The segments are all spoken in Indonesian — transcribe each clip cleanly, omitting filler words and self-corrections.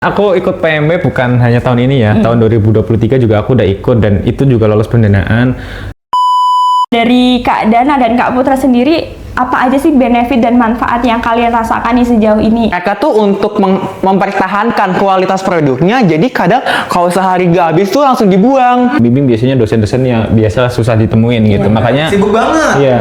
Aku ikut PMW bukan hanya tahun ini ya, tahun 2023 juga aku udah ikut dan itu juga lolos pendanaan. Dari Kak Dana dan Kak Putra sendiri, apa aja sih benefit dan manfaat yang kalian rasakan nih sejauh ini? Mereka tuh untuk mempertahankan kualitas produknya, jadi kadang kalau sehari gak habis tuh langsung dibuang. Bimbing biasanya dosen-dosen yang biasa susah ditemuin gitu, makanya Sibuk banget. iya.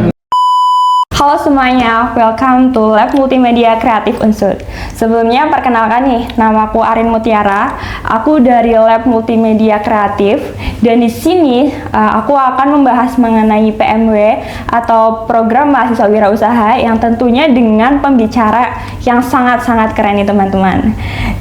Halo semuanya, welcome to Lab Multimedia Kreatif Unsud. Sebelumnya perkenalkan nih, namaku Arin Mutiara. Aku dari Lab Multimedia Kreatif dan di sini aku akan membahas mengenai PMW atau Program Mahasiswa Wirausaha yang tentunya dengan pembicara yang sangat-sangat keren nih teman-teman.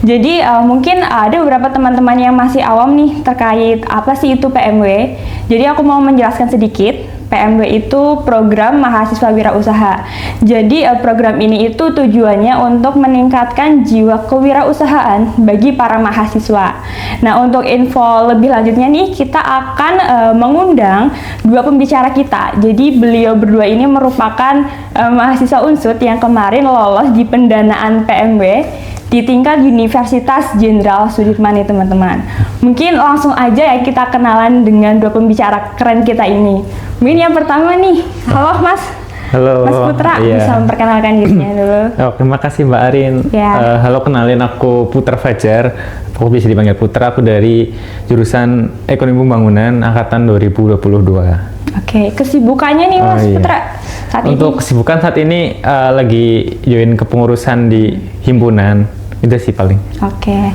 Jadi mungkin ada beberapa teman-teman yang masih awam nih terkait apa sih itu PMW. Jadi aku mau menjelaskan sedikit. PMW itu program mahasiswa wirausaha. Jadi program ini itu tujuannya untuk meningkatkan jiwa kewirausahaan bagi para mahasiswa. Nah, untuk info lebih lanjutnya nih, kita akan mengundang dua pembicara kita. Jadi beliau berdua ini merupakan mahasiswa Unsud yang kemarin lolos di pendanaan PMW di tingkat Universitas Jenderal Sudirman nih teman-teman. Mungkin langsung aja ya kita kenalan dengan dua pembicara keren kita ini. Mungkin yang pertama nih, halo Mas. Halo. Mas Putra, iya. bisa memperkenalkan dirinya dulu. Oh, terima kasih Mbak Arin. Ya. Halo, kenalin aku Putra Fajar. Aku bisa dipanggil Putra. Aku dari jurusan Ekonomi Pembangunan angkatan 2022. Oke, kesibukannya nih Mas iya. Putra saat Untuk kesibukan saat ini lagi join kepengurusan di himpunan. Itu sih paling. Oke.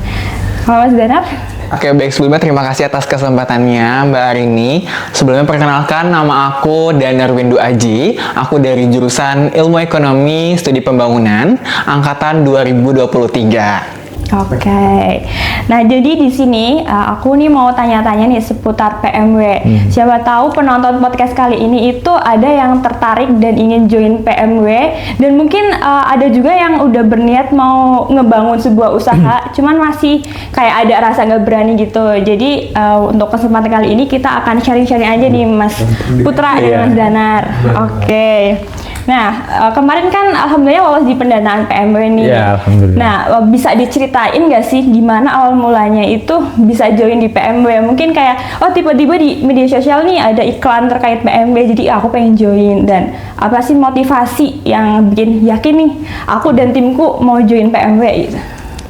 Kalau Mas Danar? Oke, baik, sebelumnya terima kasih atas kesempatannya Mbak Arini. Sebelumnya perkenalkan, nama aku Danar Windu Aji. Aku dari jurusan Ilmu Ekonomi Studi Pembangunan angkatan 2023. Oke. Nah, jadi di sini aku nih mau tanya-tanya nih seputar PMW. Siapa tahu penonton podcast kali ini itu ada yang tertarik dan ingin join PMW dan mungkin ada juga yang udah berniat mau ngebangun sebuah usaha, cuman masih kayak ada rasa nggak berani gitu. Jadi untuk kesempatan kali ini kita akan sharing-sharing aja nih Mas Putra dan Mas Danar. Oke. Nah, kemarin kan alhamdulillah lolos di pendanaan PMW nih. Ya, alhamdulillah. Nah, bisa diceritain nggak sih gimana awal mulanya itu bisa join di PMW? Mungkin kayak, oh tiba-tiba di media sosial nih ada iklan terkait PMW, jadi aku pengen join. Dan apa sih motivasi yang bikin yakin nih, aku dan timku mau join PMW gitu?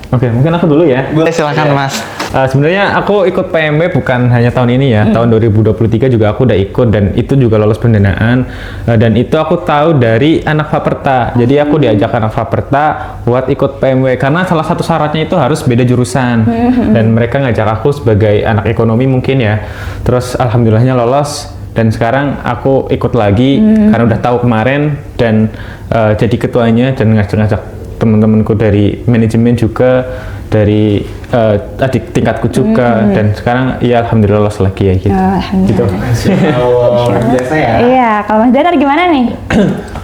Oke, mungkin aku dulu ya. Boleh, silakan Mas. Sebenarnya aku ikut PMW bukan hanya tahun ini ya, tahun 2023 juga aku udah ikut dan itu juga lolos pendanaan dan itu aku tahu dari anak Faperta. Jadi aku diajak anak Faperta buat ikut PMW karena salah satu syaratnya itu harus beda jurusan dan mereka ngajak aku sebagai anak ekonomi mungkin ya. Terus alhamdulillahnya lolos dan sekarang aku ikut lagi karena udah tahu kemarin dan jadi ketuanya dan ngajak-ngajak teman-temanku dari manajemen juga, dari adik tingkatku juga dan sekarang ya alhamdulillah lolos lagi ya gitu. Gitu. Biasa ya. Iya, kalau Mas Danar gimana nih?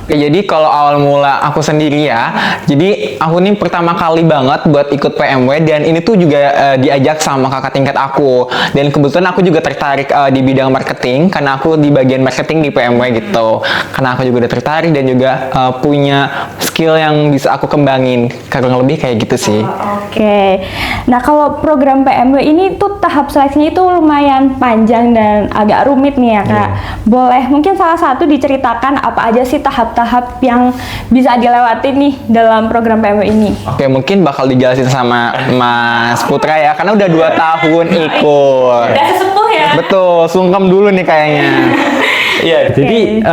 Oke, jadi kalau awal mula aku sendiri ya, jadi aku nih pertama kali banget buat ikut PMW dan ini tuh juga diajak sama kakak tingkat aku dan kebetulan aku juga tertarik di bidang marketing karena aku di bagian marketing di PMW gitu, karena aku juga udah tertarik dan juga punya skill yang bisa aku kembangin, kurang lebih kayak gitu sih. Oke. Nah, kalau program PMW ini tuh tahap seleksinya itu lumayan panjang dan agak rumit nih ya Kak. Boleh mungkin salah satu diceritakan apa aja sih tahap-tahap yang bisa dilewati nih dalam program PMW ini? Oke, mungkin bakal dijelasin sama Mas Putra ya, karena udah 2 tahun ikut. Udah sesepuh ya? Betul, sungkem dulu nih kayaknya. Iya, jadi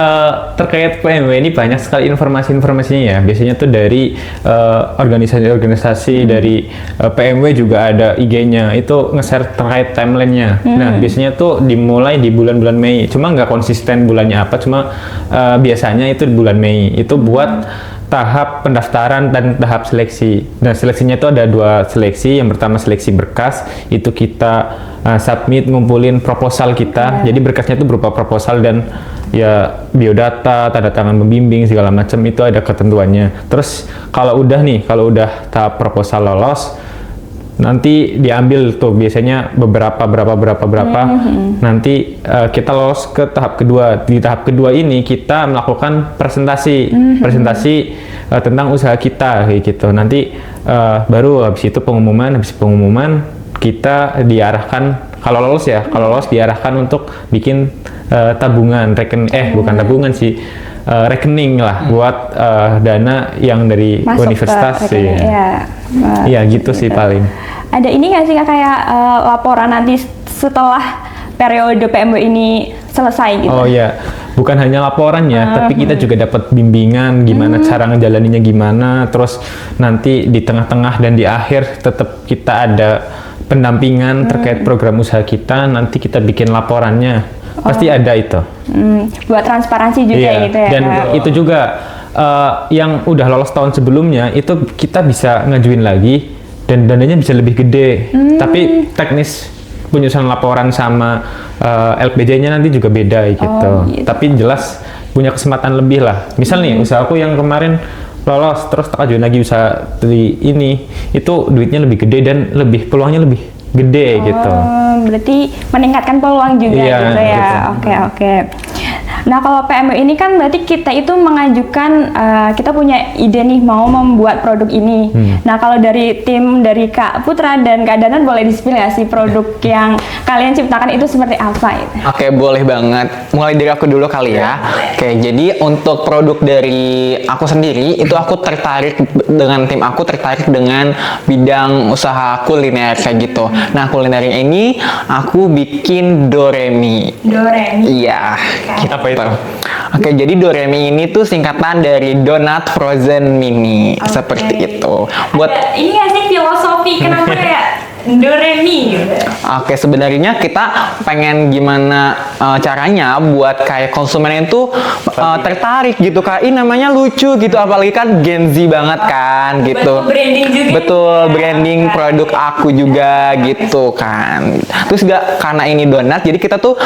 terkait PMW ini banyak sekali informasi-informasinya ya. Biasanya tuh dari organisasi-organisasi dari PMW juga ada IG-nya, itu nge-share terkait timeline-nya. Nah, biasanya tuh dimulai di bulan-bulan Mei. Cuma nggak konsisten bulannya apa, cuma biasanya itu di bulan Mei. Itu buat tahap pendaftaran dan tahap seleksi. Nah, seleksinya itu ada 2 seleksi. Yang pertama seleksi berkas, itu kita submit, ngumpulin proposal kita. Jadi berkasnya itu berupa proposal dan ya biodata, tanda tangan pembimbing segala macam, itu ada ketentuannya. Terus kalau udah tahap proposal lolos, nanti diambil tuh biasanya berapa nanti kita lolos ke tahap kedua. Di tahap kedua ini kita melakukan presentasi tentang usaha kita kayak gitu. Nanti baru habis pengumuman kita diarahkan kalau lolos diarahkan untuk bikin tabungan bukan tabungan sih, rekening lah buat dana yang dari Masuk universitas ke rekening, sih. ya. Iya gitu sih paling. Ada ini nggak sih Kak, kayak laporan nanti setelah periode PMW ini selesai gitu? Oh iya, bukan hanya laporannya, tapi kita juga dapat bimbingan gimana cara ngejalaninnya gimana, terus nanti di tengah-tengah dan di akhir tetap kita ada pendampingan terkait program usaha kita, nanti kita bikin laporannya, pasti ada itu. Buat transparansi juga Iya, gitu ya dan Kak? itu juga yang udah lolos tahun sebelumnya, itu kita bisa ngajuin lagi, dan dananya bisa lebih gede, tapi teknis penyusunan laporan sama LPJ-nya nanti juga beda gitu. gitu. Tapi jelas punya kesempatan lebih lah. Misal nih usahaku yang kemarin lolos terus tak ajuin lagi usaha di ini, itu duitnya lebih gede dan peluangnya lebih gede gitu. Berarti meningkatkan peluang juga Iya, gitu ya. gitu. Oke. Nah kalau PMW ini kan berarti kita itu mengajukan, kita punya ide nih mau membuat produk ini. Nah kalau dari tim dari Kak Putra dan Kak Danar boleh di-spill nggak sih produk yang kalian ciptakan itu seperti apa gitu? Oke, boleh banget. Mulai dari aku dulu kali ya. Oke, jadi untuk produk dari aku sendiri itu aku tertarik dengan tim aku tertarik dengan bidang usaha kuliner kayak gitu. Nah, kuliner ini aku bikin Doremi. Doremi. Iya, gitu. Apa itu? Oke, jadi Doremi ini tuh singkatan dari Donat Frozen Mini, seperti itu. Buat Ini nggak sih filosofi kenapa kayak Doremi gitu? Oke, sebenarnya kita pengen gimana caranya buat kayak konsumen itu tertarik gitu Kak. Ini namanya lucu gitu, apalagi kan Gen Z banget kan gitu. Branding juga. Betul, branding produk aku juga gitu kan. Terus juga karena ini donat, jadi kita tuh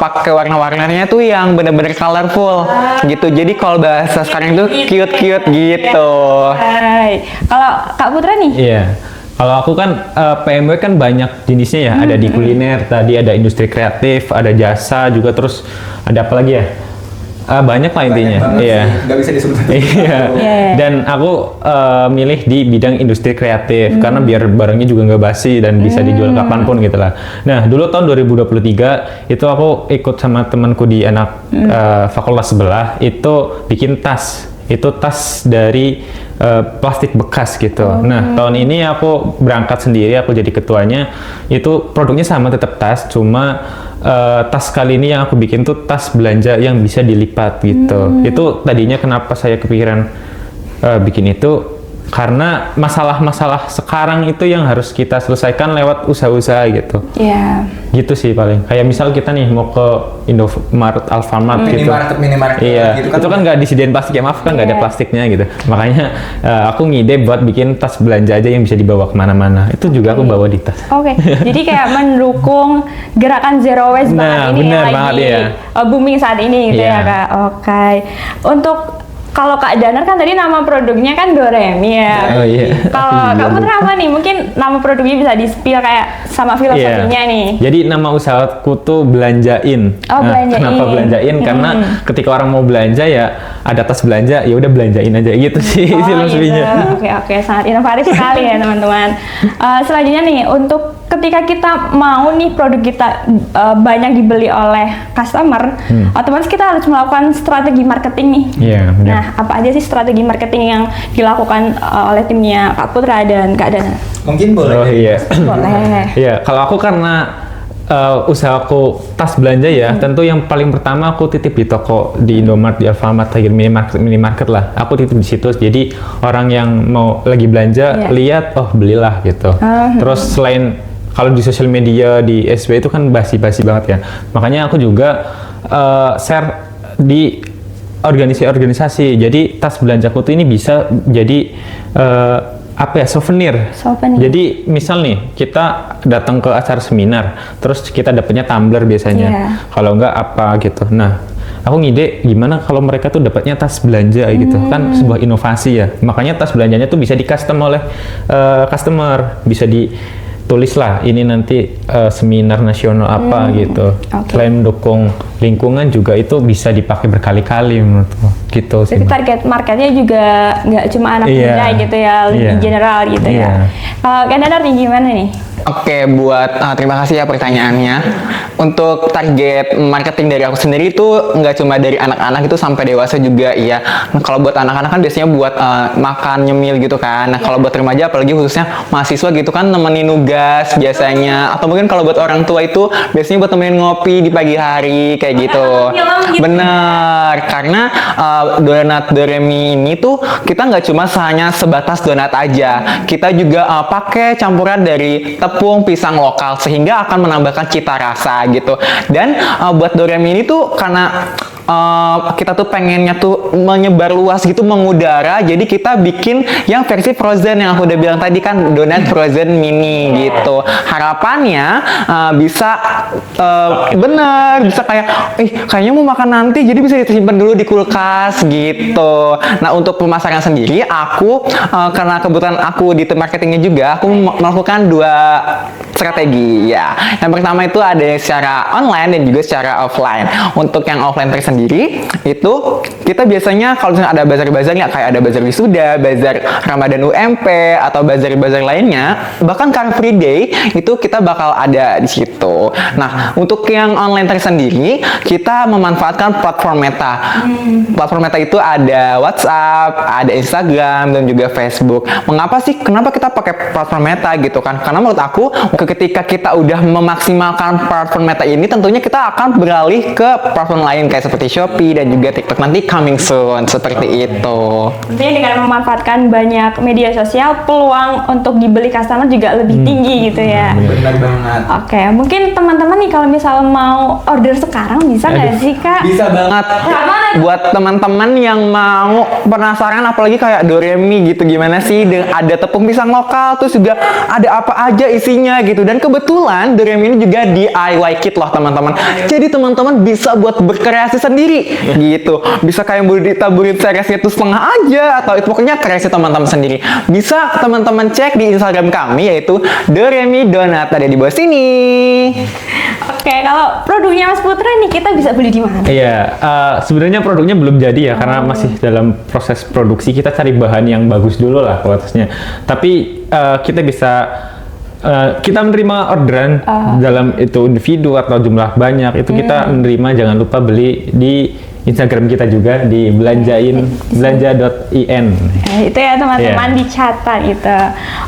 pakai warna-warnanya tuh yang bener-bener colorful gitu. Jadi kalau bahasa sekarang itu cute-cute gitu. Hai. Kalau Kak Putra nih? Iya. Kalau aku kan PMW kan banyak jenisnya ya, ada di kuliner, tadi ada industri kreatif, ada jasa juga, terus ada apa lagi ya? Banyak lah intinya. Iya. Nggak bisa disebut. Iya. Dan aku milih di bidang industri kreatif karena biar barangnya juga nggak basi dan bisa dijual kapanpun gitu lah. Nah, dulu tahun 2023 itu aku ikut sama temanku di anak fakultas sebelah itu bikin tas. Itu tas dari plastik bekas gitu. Nah, tahun ini aku berangkat sendiri, aku jadi ketuanya. Itu produknya sama, tetap tas, cuma tas kali ini yang aku bikin tuh tas belanja yang bisa dilipat gitu. Itu tadinya kenapa saya kepikiran bikin itu, karena masalah-masalah sekarang itu yang harus kita selesaikan lewat usaha-usaha gitu. Iya. Gitu sih paling. Kayak misal kita nih mau ke Indomaret, Alfamart gitu. Minimarket Iya, gitu itu kan nggak disediain plastik ya, maaf kan nggak ada plastiknya gitu. Makanya aku ngide buat bikin tas belanja aja yang bisa dibawa kemana-mana. Itu juga aku bawa di tas. Oke, jadi kayak mendukung gerakan zero waste Nah, banget ini bener yang banget, lagi iya. booming saat ini gitu Iya. ya Kak. Oke. Untuk kalau Kak Danar kan tadi nama produknya kan Doremi ya. Oh iya. Kalau Kak Putra apa nih? Mungkin nama produknya bisa di-spill kayak sama filosofinya Iya. nih. Jadi nama usahaku tuh belanjain. Oh, belanjain. Kenapa belanjain? Karena ketika orang mau belanja ya ada tas belanja, ya udah belanjain aja gitu sih filosofinya. Gitu. Oke, sangat inovatif sekali ya teman-teman. Selanjutnya nih, untuk ketika kita mau nih produk kita banyak dibeli oleh customer, otomatis kita harus melakukan strategi marketing nih. Iya, benar. Nah, apa aja sih strategi marketing yang dilakukan oleh timnya Kak Putra dan Kak Dana? Mungkin boleh. Oh iya. Boleh. Iya, kalau aku karena usahaku tas belanja ya, tentu yang paling pertama aku titip di toko di Indomaret, di Alfamart, di minimarket lah. Aku titip di situ. Jadi orang yang mau lagi belanja lihat, oh belilah gitu. Terus selain kalau di sosial media di SB itu kan basi-basi banget ya. Makanya aku juga share di organisasi-organisasi. Jadi tas belanjaku tuh ini bisa jadi apa ya, souvenir. Jadi misal nih kita datang ke acara seminar, terus kita dapatnya tumbler biasanya. Kalau enggak apa gitu. Nah, aku ngide gimana kalau mereka tuh dapatnya tas belanja gitu. Kan sebuah inovasi ya. Makanya tas belanjanya tuh bisa di custom oleh customer, bisa ditulis lah ini nanti seminar nasional apa gitu. Selain mendukung lingkungan juga itu bisa dipakai berkali-kali menurutku. gitu sih. Jadi Mbak. target marketnya juga nggak cuma anak Iya. muda gitu ya, lebih Iya. general gitu Iya. ya. Kalau Kak Danar nih gimana nih? Oke, terima kasih ya pertanyaannya. Untuk target marketing dari aku sendiri itu nggak cuma dari anak-anak itu sampai dewasa juga ya. Nah, kalau buat anak-anak kan biasanya buat makan nyemil gitu kan. Nah, kalau buat remaja apalagi khususnya mahasiswa gitu kan nemenin nugas biasanya. Atau mungkin kalau buat orang tua itu biasanya buat temenin ngopi di pagi hari kayak gitu. Film gitu. Bener, karena donat Doremi ini tuh kita nggak cuma hanya sebatas donat aja. Kita juga pakai campuran dari tepung pisang lokal sehingga akan menambahkan cita rasa gitu. Dan buat Doremi ini tuh karena kita tuh pengennya tuh menyebar luas gitu, mengudara, jadi kita bikin yang versi frozen yang aku udah bilang tadi kan, donat frozen mini gitu. Harapannya bisa bener, bisa kayak kayaknya mau makan nanti, jadi bisa disimpan dulu di kulkas gitu. Nah, untuk pemasaran sendiri aku karena kebetulan aku di tim marketingnya juga, aku melakukan 2 strategi ya. Yang pertama itu ada yang secara online dan juga secara offline. Untuk yang offline tersendiri itu kita biasanya kalau misalnya ada bazar-bazarnya, kayak ada bazar wisuda, bazar Ramadan UMP atau bazar-bazar lainnya, bahkan Car Free Day itu kita bakal ada di situ. Nah, untuk yang online tersendiri kita memanfaatkan platform Meta. Platform Meta itu ada WhatsApp, ada Instagram dan juga Facebook. Mengapa sih? Kenapa kita pakai platform Meta gitu kan? Karena menurut aku ketika kita udah memaksimalkan platform Meta ini, tentunya kita akan beralih ke platform lain kayak seperti Shopee dan juga TikTok nanti coming soon seperti itu. Tentunya dengan memanfaatkan banyak media sosial, peluang untuk dibeli customer juga lebih tinggi gitu ya. Benar banget. Oke, mungkin teman-teman nih kalau misal mau order sekarang bisa nggak sih Kak? Bisa banget. Buat teman-teman yang mau penasaran apalagi kayak Doremi gitu, gimana sih ada tepung pisang lokal, terus juga ada apa aja isinya gitu. Dan kebetulan Doremi ini juga DIY kit loh teman-teman. Jadi teman-teman bisa buat berkreasi sendiri gitu. Bisa kayak mau ditaburin seresnya itu setengah aja, atau itu pokoknya kreasi teman-teman sendiri. Bisa teman-teman cek di Instagram kami yaitu Doremi Donat, ada di bawah sini. Oke, kalau produknya Mas Putra nih kita bisa beli di mana? Iya, sebenarnya produknya belum jadi ya, karena masih dalam proses produksi. Kita cari bahan yang bagus dulu lah kualitasnya. Tapi kita bisa kita menerima orderan dalam itu individu atau jumlah banyak, itu kita menerima. Jangan lupa beli di Instagram kita juga di belanja.in. Itu ya teman-teman, dicatat itu.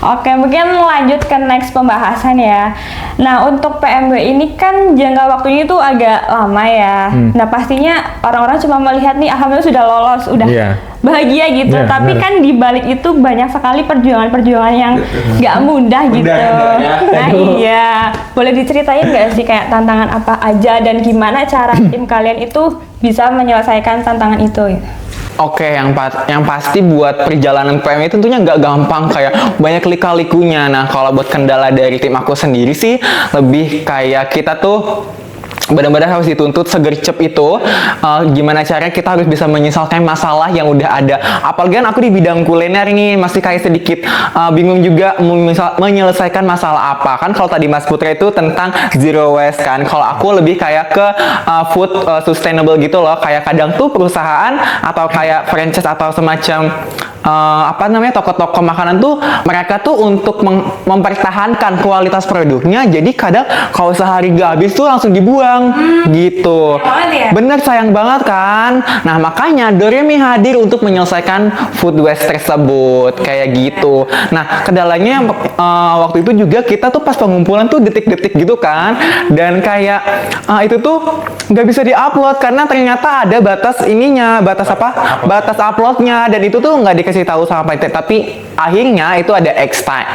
Oke, mungkin lanjut ke next pembahasan ya. Nah, untuk PMW ini kan jangka waktunya itu agak lama ya. Nah, pastinya orang-orang cuma melihat nih, alhamdulillah sudah lolos, udah bahagia gitu. Tapi bener. kan di balik itu banyak sekali perjuangan-perjuangan yang nggak mudah gitu. Nah, iya. Boleh diceritain nggak sih kayak tantangan apa aja dan gimana cara tim kalian itu bisa menyelesaikan tantangan itu? Oke, yang pasti buat perjalanan PMW tentunya nggak gampang, kayak banyak lika-likunya. Nah, kalau buat kendala dari tim aku sendiri sih lebih kayak kita tuh benar-benar harus dituntut segercep itu. Gimana caranya kita harus bisa menyelesaikan masalah yang udah ada. Apalagi kan aku di bidang kuliner nih, masih kayak sedikit bingung juga menyelesaikan masalah apa. Kan kalau tadi Mas Putra itu tentang zero waste kan, kalau aku lebih kayak ke food sustainable gitu loh. Kayak kadang tuh perusahaan atau kayak franchise atau semacam toko-toko makanan tuh, mereka tuh untuk mempertahankan kualitas produknya, jadi kadang kalau sehari gak habis tuh langsung dibuang gitu. Bener, sayang banget kan. Nah, makanya Doremi hadir untuk menyelesaikan food waste tersebut kayak gitu. Nah, kendalanya waktu itu juga kita tuh pas pengumpulan tuh detik-detik gitu kan, dan kayak itu tuh nggak bisa diupload karena ternyata ada batas uploadnya, dan itu tuh nggak dikasih tahu sama panitia. Tapi akhirnya itu ada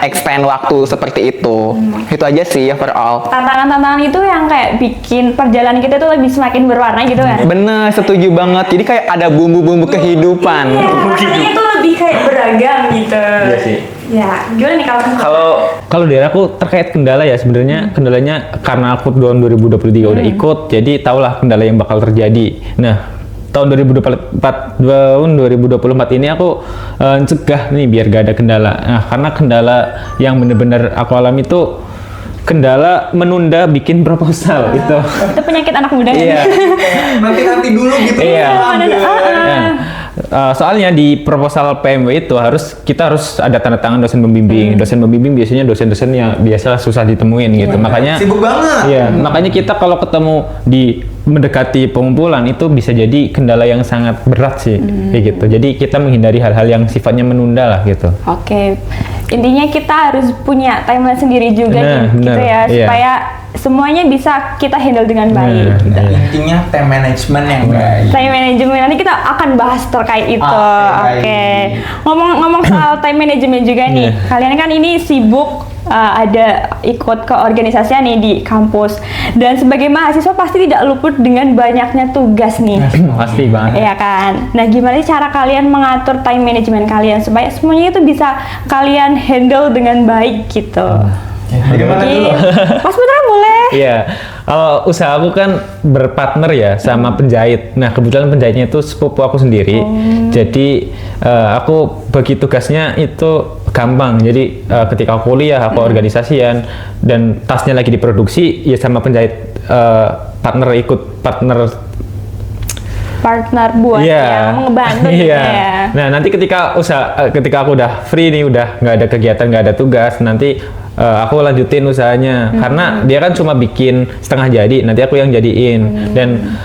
extend waktu seperti itu. Itu aja sih overall. Tantangan-tantangan itu yang kayak bikin perjalanan kita tuh lebih semakin berwarna gitu kan? Bener, setuju banget. Jadi kayak ada bumbu-bumbu kehidupan. Iya, rasanya tuh lebih kayak beragam gitu. Iya sih. Ya, gimana nih Kalau dari aku terkait kendala ya, sebenarnya kendalanya karena aku tahun 2023 udah ikut, jadi tahulah kendala yang bakal terjadi. Nah, tahun 2024 ini aku cegah nih biar gak ada kendala. Nah, karena kendala yang bener-bener aku alami itu kendala menunda bikin proposal itu. Itu penyakit anak muda. Iya. Nanti dulu gitu. Iya. Iya. Nah, Soalnya di proposal PMW itu kita harus ada tanda tangan dosen pembimbing. Dosen pembimbing biasanya dosen-dosen yang biasa susah ditemuin gitu. Makanya Sibuk banget. iya, makanya kita kalau ketemu di mendekati pengumpulan itu bisa jadi kendala yang sangat berat sih, kayak gitu. Jadi kita menghindari hal-hal yang sifatnya menunda lah gitu. Oke, intinya kita harus punya timeline sendiri juga Nah, gitu benar. ya, Iya. supaya semuanya bisa kita handle dengan baik. Nah, iya. Intinya time management yang baik. Time management nanti kita akan bahas terkait itu. Oke, Oke. baik. Ngomong-ngomong soal time management juga nih. Iya. Kalian kan ini sibuk ada ikut keorganisasian nih di kampus. Dan sebagai mahasiswa pasti tidak luput dengan banyaknya tugas nih. Pasti banget. Iya kan. Nah, gimana sih cara kalian mengatur time management kalian supaya semuanya itu bisa kalian handle dengan baik gitu? Jadi mana dulu? Mas Putra boleh. Iya, kalau usaha aku kan berpartner ya sama penjahit. Nah, kebetulan penjahitnya itu sepupu aku sendiri. Jadi aku bagi tugasnya itu gampang. Jadi ketika aku kuliah, aku organisasian dan tasnya lagi diproduksi, ya sama penjahit partner Buat Iya. yang ngebantu gitu Iya. ya. Nah, nanti ketika aku udah free nih, udah nggak ada kegiatan, nggak ada tugas, nanti aku lanjutin usahanya. Karena dia kan cuma bikin setengah jadi, nanti aku yang jadiin. Dan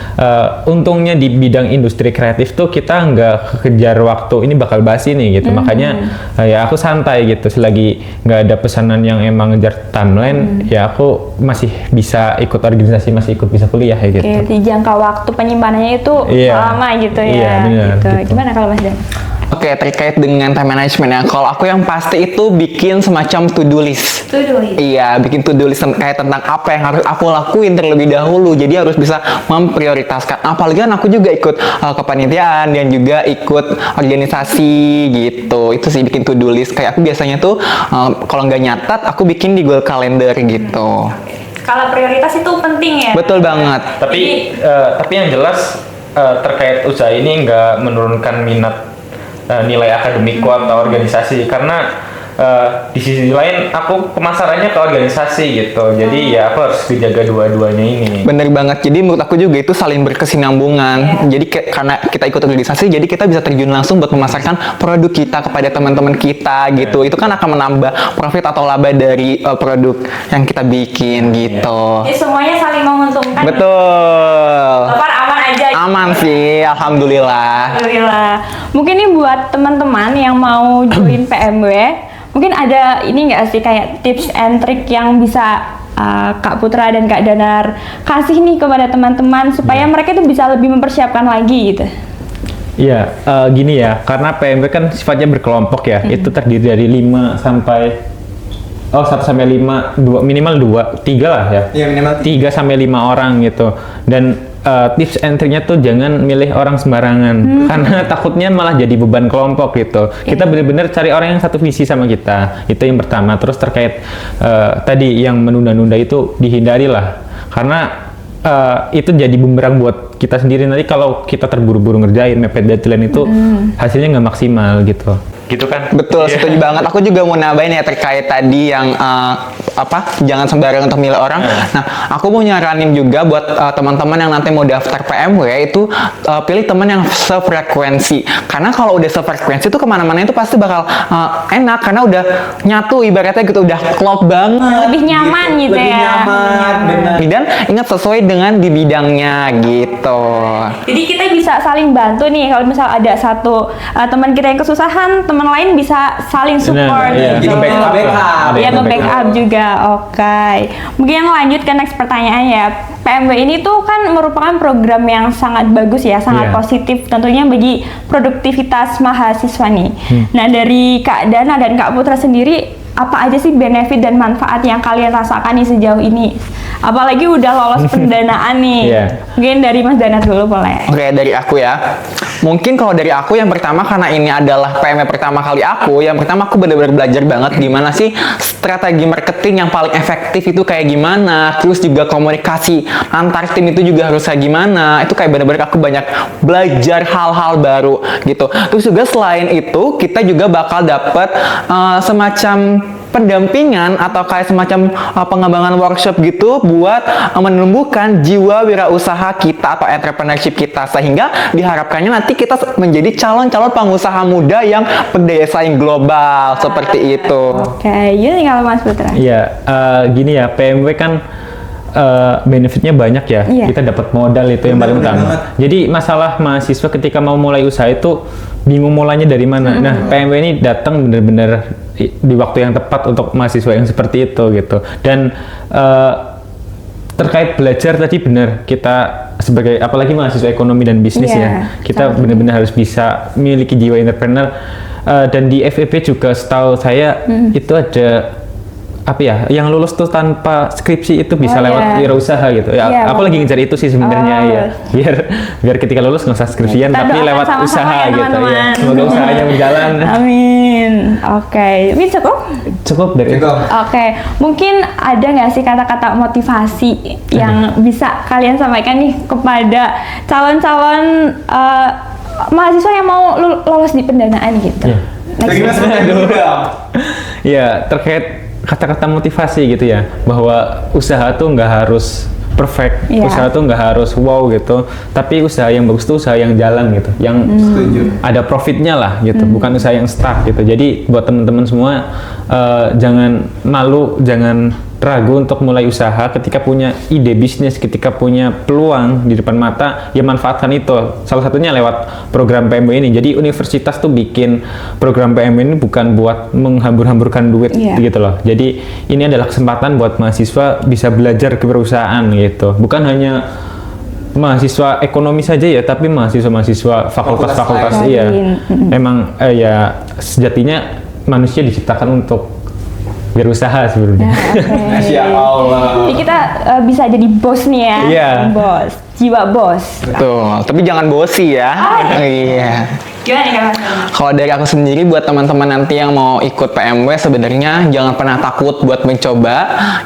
untungnya di bidang industri kreatif tuh kita nggak kejar waktu, ini bakal basi nih gitu. Makanya ya aku santai gitu, selagi nggak ada pesanan yang emang ngejar timeline, ya aku masih bisa ikut organisasi, masih ikut bisa kuliah ya gitu. Oke, di jangka waktu penyimpanannya itu Iya. lama gitu ya. Iya, benar, gitu. gitu. Gimana kalau Mas Dan? Oke, terkait dengan time management ya. Kalau aku yang pasti itu bikin semacam to-do list. Iya, bikin to-do list terkait tentang apa yang harus aku lakuin terlebih dahulu. Jadi harus bisa memprioritaskan. Apalagi kan aku juga ikut kepanitiaan dan juga ikut organisasi gitu. Itu sih bikin to-do list. Kayak aku biasanya tuh kalau nggak nyatat, aku bikin di Google Calendar gitu. Kalau prioritas itu penting ya. Betul banget. Tapi yang jelas terkait usaha ini nggak menurunkan minat nilai akademikku atau organisasi, karena di sisi lain aku pemasarannya ke organisasi gitu. Jadi ya aku harus dijaga dua-duanya ini. Bener banget. Jadi menurut aku juga itu saling berkesinambungan. Jadi karena kita ikut organisasi, jadi kita bisa terjun langsung buat memasarkan produk kita kepada teman-teman kita gitu. Itu kan akan menambah profit atau laba dari produk yang kita bikin gitu. Jadi semuanya saling menguntungkan. Betul. Lepas aman aja. Aman sih, alhamdulillah. Alhamdulillah. Mungkin ini buat teman-teman yang mau join PMW, mungkin ada ini nggak sih kayak tips and trick yang bisa Kak Putra dan Kak Danar kasih nih kepada teman-teman supaya mereka itu bisa lebih mempersiapkan lagi gitu. Iya, gini ya, karena PMW kan sifatnya berkelompok ya. Itu terdiri dari 1 sampai 5, minimal 2, 3 lah ya. Iya, minimal 3 sampai 5 orang gitu. Dan tips and triknya tuh jangan milih orang sembarangan, karena takutnya malah jadi beban kelompok gitu. Kita benar-benar cari orang yang satu visi sama kita. Itu yang pertama. Terus terkait tadi yang menunda-nunda itu dihindari lah, karena itu jadi bumerang buat kita sendiri. Nanti kalau kita terburu-buru ngerjain mepet deadline itu hasilnya nggak maksimal gitu. Gitu kan? Betul, Iya. setuju banget. Aku juga mau nambahin ya terkait tadi yang jangan sembarangan untuk milih orang. Nah, aku mau nyaranin juga buat teman-teman yang nanti mau daftar PMW itu pilih teman yang sefrekuensi. Karena kalau udah sefrekuensi itu kemana-mana itu pasti bakal enak karena udah nyatu ibaratnya gitu, udah klop banget. Lebih nyaman gitu lebih ya. nyaman, benar. Dan ingat sesuai dengan di bidangnya gitu. Jadi kita bisa saling bantu nih kalau misal ada satu teman kita yang kesusahan, teman lain bisa saling support iya. gitu. Jadi backup. Ya nge-backup juga. Oke. Mungkin lanjut ke next pertanyaan ya. PMW ini tuh kan merupakan program yang sangat bagus ya, sangat Iya. positif tentunya bagi produktivitas mahasiswa nih. Nah, dari Kak Dana dan Kak Putra sendiri apa aja sih benefit dan manfaat yang kalian rasakan nih sejauh ini? Apalagi udah lolos pendanaan nih. Iya. Mungkin dari Mas Dana dulu boleh. Oke, dari aku ya. Mungkin kalau dari aku yang pertama, karena ini adalah PMW pertama kali aku, yang pertama aku benar-benar belajar banget gimana sih strategi marketing yang paling efektif itu kayak gimana, terus juga komunikasi antar tim itu juga harus kayak gimana. Itu kayak benar-benar aku banyak belajar hal-hal baru gitu. Terus juga selain itu kita juga bakal dapat semacam pendampingan atau kayak semacam pengembangan workshop gitu buat menumbuhkan jiwa wirausaha kita atau entrepreneurship kita, sehingga diharapkannya nanti kita menjadi calon-calon pengusaha muda yang berdaya saing global seperti itu. Oke, gini kalau Mas Putra. Iya, gini ya, PMW kan benefitnya banyak ya. Iya. Kita dapat modal itu yang paling Benar utama. banget. Jadi masalah mahasiswa ketika mau mulai usaha itu bingung mulainya dari mana. Nah, PMW ini datang benar-benar di waktu yang tepat untuk mahasiswa yang seperti itu gitu. Dan terkait belajar tadi benar, kita sebagai apalagi mahasiswa ekonomi dan bisnis Iya, ya, kita benar-benar harus bisa memiliki jiwa entrepreneur. Dan di FEB juga setahu saya itu ada apa ya, yang lulus tuh tanpa skripsi itu bisa Oh, lewat iya. wirausaha gitu ya. Iya, Aku lagi ngejar itu sih sebenarnya Oh. ya, biar ketika lulus nggak usah skripsian Kita tapi doakan lewat sama-sama usaha ya, gitu teman-teman. ya. Semoga usahanya berjalan. Amin. Oke, ini cukup? Cukup dari itu. Cukup. Oke, mungkin ada nggak sih kata-kata motivasi yang bisa kalian sampaikan nih kepada calon-calon mahasiswa yang mau lolos di pendanaan gitu? Iya. Next. Bagi Mas Putra dulu dong. Ya, terkait kata-kata motivasi gitu ya, bahwa usaha tuh nggak harus perfect, Iya. usaha tuh nggak harus wow gitu, tapi usaha yang bagus tuh usaha yang jalan gitu, yang Setuju. ada profitnya lah gitu, bukan usaha yang stuck gitu. Jadi buat teman-teman semua, jangan malu, jangan ragu untuk mulai usaha. Ketika punya ide bisnis, ketika punya peluang di depan mata, ya manfaatkan itu. Salah satunya lewat program PMW ini. Jadi universitas tuh bikin program PMW ini bukan buat menghambur-hamburkan duit Iya. gitu loh. Jadi ini adalah kesempatan buat mahasiswa bisa belajar kewirausahaan gitu. Bukan hanya mahasiswa ekonomi saja ya, tapi mahasiswa-mahasiswa fakultas-fakultas lain. iya. Mm-mm. Emang ya sejatinya manusia diciptakan untuk berusaha sebenarnya. Masya Allah. Jadi kita bisa jadi bos nih ya. Iya. Bos, jiwa bos. Betul, tapi jangan bosi ya. Iya. Gimana nih Kak? Kalau dari aku sendiri buat teman-teman nanti yang mau ikut PMW sebenarnya jangan pernah takut buat mencoba.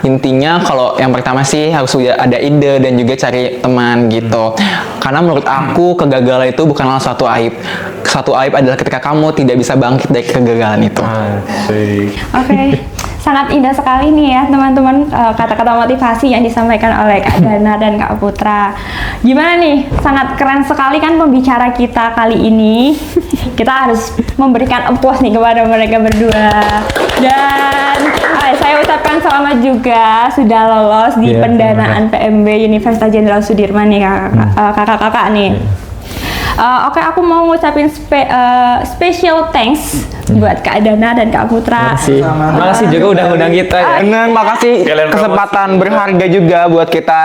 Intinya kalau yang pertama sih harus sudah ada ide dan juga cari teman gitu. Karena menurut aku kegagalan itu bukanlah suatu aib. Suatu aib adalah ketika kamu tidak bisa bangkit dari kegagalan itu. Oke, sangat indah sekali nih ya teman-teman kata-kata motivasi yang disampaikan oleh Kak Dana dan Kak Putra. Gimana nih? Sangat keren sekali kan pembicara kita kali ini. Kita harus memberikan applause nih kepada mereka berdua. Dan saya ucapkan selamat juga sudah lolos di Iya, pendanaan PMB Universitas Jenderal Sudirman nih kakak-kakak nih. Oke, aku mau ngucapin special thanks buat Kak Dana dan Kak Putra. Makasih juga udah undang kita ya. Dan makasih Kalian kesempatan berharga juga buat kita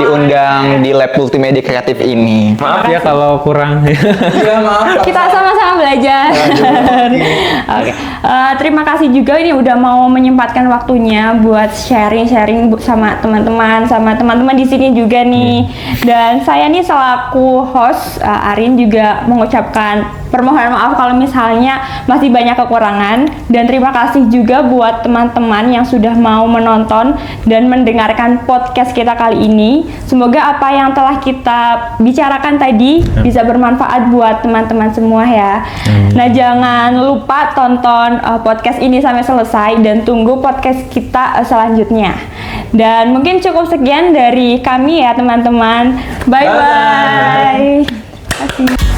diundang di Lab Multimedia Kreatif ini. Maaf ya kalau kurang. Iya, maaf. Kita sama-sama belajar. Oke, terima kasih juga ini udah mau menyempatkan waktunya buat sharing-sharing sama teman-teman di sini juga nih. Dan saya nih selaku host Arin juga mengucapkan permohonan maaf kalau misalnya masih banyak kekurangan, dan terima kasih juga buat teman-teman yang sudah mau menonton dan mendengarkan podcast kita kali ini. Semoga apa yang telah kita bicarakan tadi bisa bermanfaat buat teman-teman semua ya. Nah, jangan lupa tonton podcast ini sampai selesai dan tunggu podcast kita selanjutnya. Dan mungkin cukup sekian dari kami ya teman-teman. Bye bye. Terima kasih.